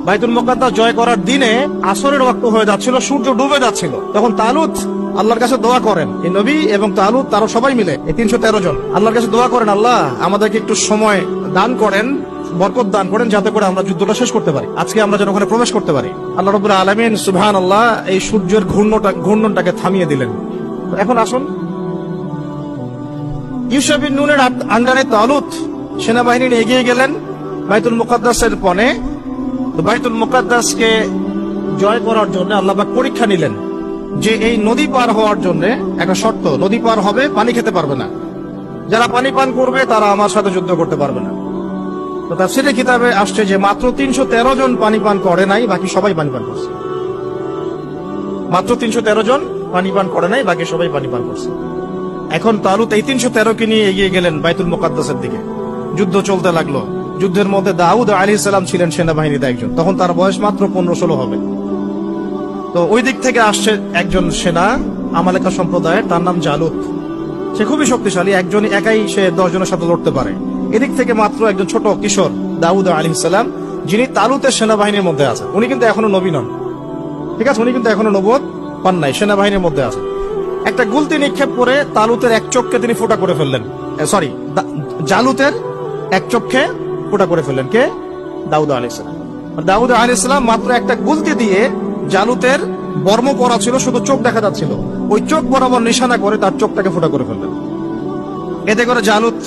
বাইতুল মুকাদ্দাস জয় করার দিনে আসরের ওয়াক্ত হয়ে যাচ্ছিল, সূর্য ডুবে যাচ্ছিল। তখন তালুত আল্লাহর কাছে দোয়া করেন, এই নবী এবং তালুত তারা সবাই মিলে এই 313 জন আল্লাহর কাছে দোয়া করেন, আল্লাহ আমাদেরকে একটু সময় দান করেন, বরকত দান করেন, যাতে করে আমরা যুদ্ধটা শেষ করতে পারি, আজকে আমরা যেন ওখানে প্রবেশ করতে পারি। আল্লাহ রাব্বুল আলামিন সুবহানাল্লাহ এই সূর্যের ঘূর্ণনটাকে থামিয়ে দিলেন। এখন আসুন, ইউশা বিন নুনের আন্ডারে তালুত সেনাবাহিনী নিয়ে এগিয়ে গেলেন বাইতুল মুকাদ্দাসের পনে। বাইতুল মুকাদ্দাসকে জয় করার জন্য আল্লাহ পাক পরীক্ষা নিলেন যে এই নদী পার হওয়ার জন্য একটা শর্ত, নদী পার হবে, পানি খেতে পারবে না, যারা পানি পান করবে তারা আমার সাথে যুদ্ধ করতে পারবে না। তো তাফসীরের কিতাবে আসছে যে মাত্র 313 জন পানি পান করে নাই, বাকি সবাই পানি পান করছে। মাত্র 313 জন পানি পান করে নাই, বাকি সবাই পানি পান করছে। এখন তালুত এই 313কে নিয়ে এগিয়ে গেলেন বাইতুল মুকাদ্দাসের দিকে। যুদ্ধ চলতে লাগলো। যুদ্ধের মধ্যে দাউদ আলাইহিস সালাম ছিলেন সেনাবাহিনীতে একজন, তখন তার বয়স মাত্র 15-16 হবে। তো ওই দিক থেকে আসছে একজন সেনা আমালেকা সম্প্রদায়ের, তার নাম জালুত। সে খুবই শক্তিশালী, একজনই একাই সে 10 জনের সাথে লড়তে পারে। এদিক থেকে মাত্র একজন ছোট কিশোর দাউদ আলাইহিস সালাম, যিনি তালুতের সেনাবাহিনীর মধ্যে আছেন। উনি কিন্তু এখনো নবী নন, ঠিক আছে, উনি কিন্তু এখনো নবুয়ত পান নাই, সেনাবাহিনীর মধ্যে আছেন। একটা গুলতি নিক্ষেপ করে তালুতের এক চোখকে তিনি ফোঁটা করে ফেললেন, সরি জালুতের এক চোখে ফোঁটা করে ফেললেন। কে? দাউদ আলাইহিস সালাম। দাউদ আলাইহিস সালাম মাত্র একটা গুলতি দিয়ে জালুতের বর্ম পরা ছিল, শুধু চোখ দেখা যাচ্ছিল, ওই চোখ বরাবর নিশানা করে তার চোখটাকে ফোঁটা করে ফেললেন। এতে করে জালুত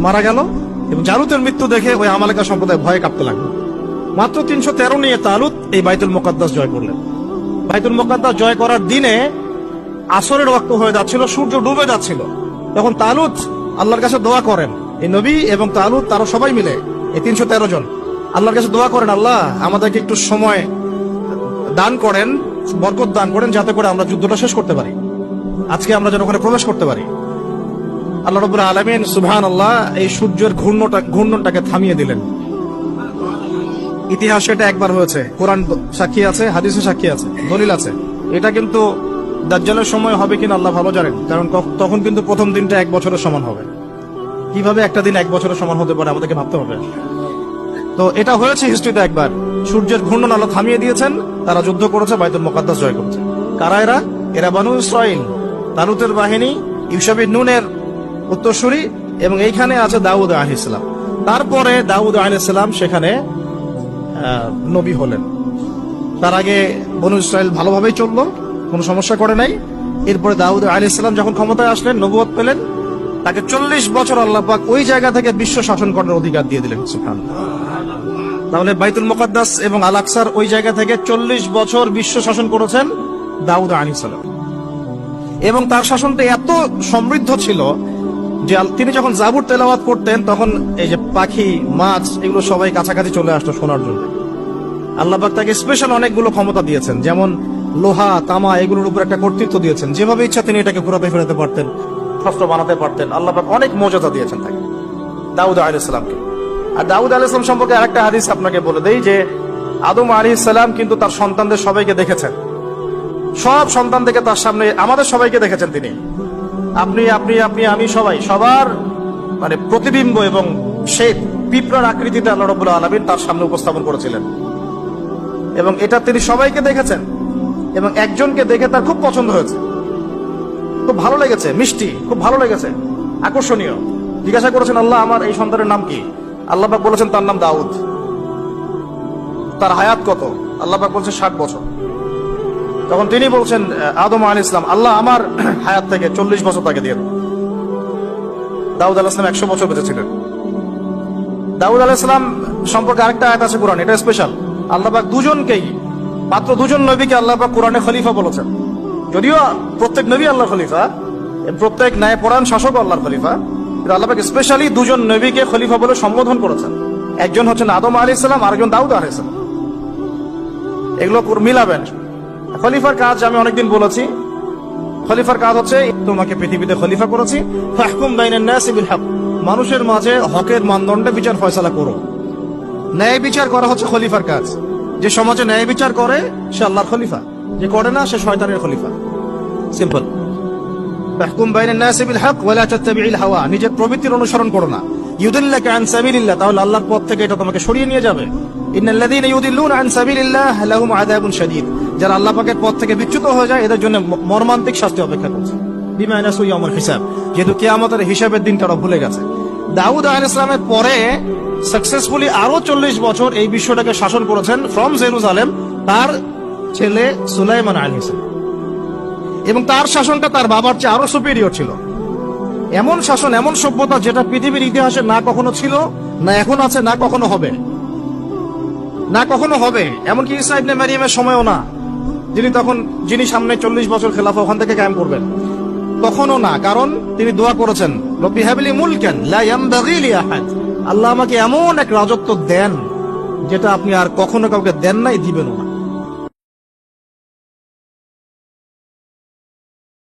মারা গেল এবং জালুতের মৃত্যু দেখে ওই আমালেকা সম্প্রদায় ভয়ে কাঁপতে লাগলো। মাত্র 313 নিয়ে তালুত এই বাইতুল মুকাদ্দাস জয় করলেন। বাইতুল মুকাদ্দাস জয় করার দিনে আসরের ওয়াক্ত হয়ে যাচ্ছিল, সূর্য ডুবে যাচ্ছিল। তখন তালুত আল্লাহর কাছে দোয়া করেন, এই নবী এবং তালুত তারা সবাই মিলে এই 313 জন আল্লাহর কাছে দোয়া করেন, আল্লাহ আমাদেরকে একটু সময় দান করেন, বরকত দান করেন, যাতে করে আমরা যুদ্ধটা শেষ করতে পারি, আজকে আমরা যেন ওখানে প্রবেশ করতে পারি। আল্লাহ রাব্বুল আলামিন সুবহানাল্লাহ এই সূর্যের ঘূর্ণনটাকে থামিয়ে দিলেন। ইতিহাসে এটা একবার হয়েছে, কোরআন সাক্ষী আছে, হাদিসে সাক্ষী আছে, দলিল আছে। এটা কিন্তু দাজ্জালের সময় হবে কিনা আল্লাহ ভালো জানেন, কারণ তখন কিন্তু প্রথম দিনটা 1 বছরের সমান হবে। কিভাবে একটা দিন 1 বছরের সমান হতে পারে আমাদেরকে ভাবতে হবে। তো এটা হয়েছে হিস্ট্রিতে একবার, সূর্যের ঘূর্ণন আল্লাহ থামিয়ে দিয়েছেন, তারা যুদ্ধ করেছে, বাইতুল মুকাদ্দাস জয় করেছে। কারা এরা? এরা বনু ইসরাইল, তালুতের বাহিনী, ইউশা বিন নুনের উত্তরসূরি, এবং এইখানে আছে দাউদ আলাইহিস সালাম। তারপরে দাউদ আলাইহিস সালাম সেখানে নবী হলেন। তার আগে বনু ইসরাইল ভালোভাবেই চললো, কোনো সমস্যা করে নাই। এরপরে দাউদ আলাইহিস সালাম যখন ক্ষমতায় আসলেন, নবুয়ত পেলেন, তাকে 40 বছর আল্লাহ পাক ওই জায়গা থেকে বিশ্ব শাসন করার অধিকার দিয়ে দিলেন। সুবহানাল্লাহ। তাহলে বাইতুল মুকাদ্দাস এবং আল আকসার ওই জায়গা থেকে 40 বছর বিশ্ব শাসন করেছেন দাউদ আলাইহিস সালাম। এবং তার শাসনটা এত সমৃদ্ধ ছিল যে তিনি যখন জাবুর তেলাওয়াত করতেন, তখন এই যে পাখি, মাছ, এগুলো সবাই কাছাকাছি চলে আসতো শোনার জন্য। আল্লাহ পাক তাকে স্পেশাল অনেকগুলো ক্ষমতা দিয়েছেন, যেমন লোহা, তামা, এগুলোর উপর একটা কর্তৃত্ব দিয়েছেন। যেভাবে ইচ্ছা তিনি এটাকে ঘুরাতে ফেরাতে পারতেন, শস্ত্র বানাতে পারতেন। আল্লাহ পাক অনেক মর্যাদা দিয়েছেন তাকে, দাউদ আলাইহিস সালামকে। আর দাউদ আলাইহিস সালাম সম্পর্কে আরেকটা হাদিস আপনাকে বলে দেই যে আদম আলাইহিস সালাম কিন্তু তার সন্তানদের সবাইকে দেখেছেন, সব সন্তান থেকে তার সামনে আমাদের সবাইকে দেখেছেন তিনি। আপনি আপনি আপনি আমি সবাই, সবার মানে প্রতিবিম্ব এবং সেই পিঁপড়ার আকৃতিতে আল্লাহ রাব্বুল আলামিন তার সামনে উপস্থাপন করেছিলেন, এবং এটা তিনি সবাইকে দেখেছেন। এবং একজনকে দেখে তার খুব পছন্দ হয়েছে, খুব ভালো লেগেছে, মিষ্টি, খুব ভালো লেগেছে, আকর্ষণীয়। জিজ্ঞাসা করেছেন, আল্লাহ আমার এই সন্তানের নাম কি? আল্লাহ পাক বলেছেন তার নাম দাউদ। তার হায়াত কত? আল্লাহ পাক বলছেন 60 বছর। তখন তিনি বলছেন আদম আলাইহিস সালাম, আল্লাহ আমার হায়াত থেকে 40 বছর তাকে দিয়ে দাও। দাউদ আলাইহিস সালাম 100 বছর বেঁচে ছিলেন। দাউদ আলাইহিস সালাম সম্পর্কে আরেকটা আয়াত আছে কোরআন, এটা স্পেশাল। আল্লাহ পাক দুজনকেই, মাত্র 2 জন নবীকে আল্লাহ পাক কোরআনে খলিফা বলেছেন। যদিও প্রত্যেক নবী আল্লাহর খলিফা, প্রত্যেক ন্যায়পরায়ণ শাসক আল্লাহর খলিফা, কিন্তু আল্লাহ পাক স্পেশালি 2 জন নবীকে খলিফা বলে সম্বোধন করেছেন। একজন হচ্ছেন আদম আলাইহিস সালাম, আরেকজন দাউদ আলাইহিস সালাম। এগুলো মিলাবেন। খলিফার কাজ আমি অনেকদিন বলেছি, খলিফার কাজ হচ্ছে তোমাকে পৃথিবীতে খলিফা করেছি, ফাহকুম বাইনান নাসি বিল হক, মানুষের মাঝে হকের মানদণ্ডে বিচার ফয়সালা করো। ন্যায় বিচার করা হচ্ছে খলিফার কাজ। যে সমাজে ন্যায় বিচার করে সে আল্লাহর খলিফা, যে করে না সে শয়তানের খলিফা। সিম্পল। ফাহকুম বাইনান নাসি বিল হক ওয়া লা তাত্তাবি'ল হাওয়া, নিজের প্রবৃত্তির অনুসরণ করো না। ইউদিল্লাকা আন সাবিলিল্লাহ, তাহলে আল্লাহর পথ থেকে এটা তোমাকে সরিয়ে নিয়ে যাবে। ইন্নাল্লাযীনা ইউদিল্লুনা আন সাবিলিল্লাহ লাহুম আযাবুন শাদীদ, যারা আল্লাহ পাকের পথ থেকে বিচ্যুত হয়ে যায় এদের জন্য মর্মান্তিক শাস্তি অপেক্ষা করছে। বিমা নাসু ইয়াউমুল হিসাব, যেহেতু কিয়ামতের হিসাবের দিন তারা ভুলে গেছে। দাউদ আলাইহিস সালামের পরে সাকসেসফুলি আরো 40 বছর এই বিশ্বটাকে শাসন করেছেন ফ্রম জেরুজালেম তার ছেলে সুলাইমান আলাইহিস সালাম, এবং তার শাসনটা তার বাবার চেয়ে আরো সুপিরিয়র ছিল। এমন শাসন, এমন সভ্যতা যেটা পৃথিবীর ইতিহাসে না কখনো ছিল, না এখন আছে, না কখনো হবে, না কখনো হবে। এমনকি ঈসা ইবনে মারিয়ামের সময়ও না, যিনি সামনে 40 বছর খেলাফা ওখান থেকে কায়েম করবেন, তখনও না। কারণ তিনি দোয়া করেছেন, রব্বি হাবলি মুলকান লা ইয়ানবাগি লি আহাদ, আল্লাহ আমাকে এমন এক রাজত্ব দেন যেটা আপনি আর কখনো কাউকে দেন নাই, দিবেনও না।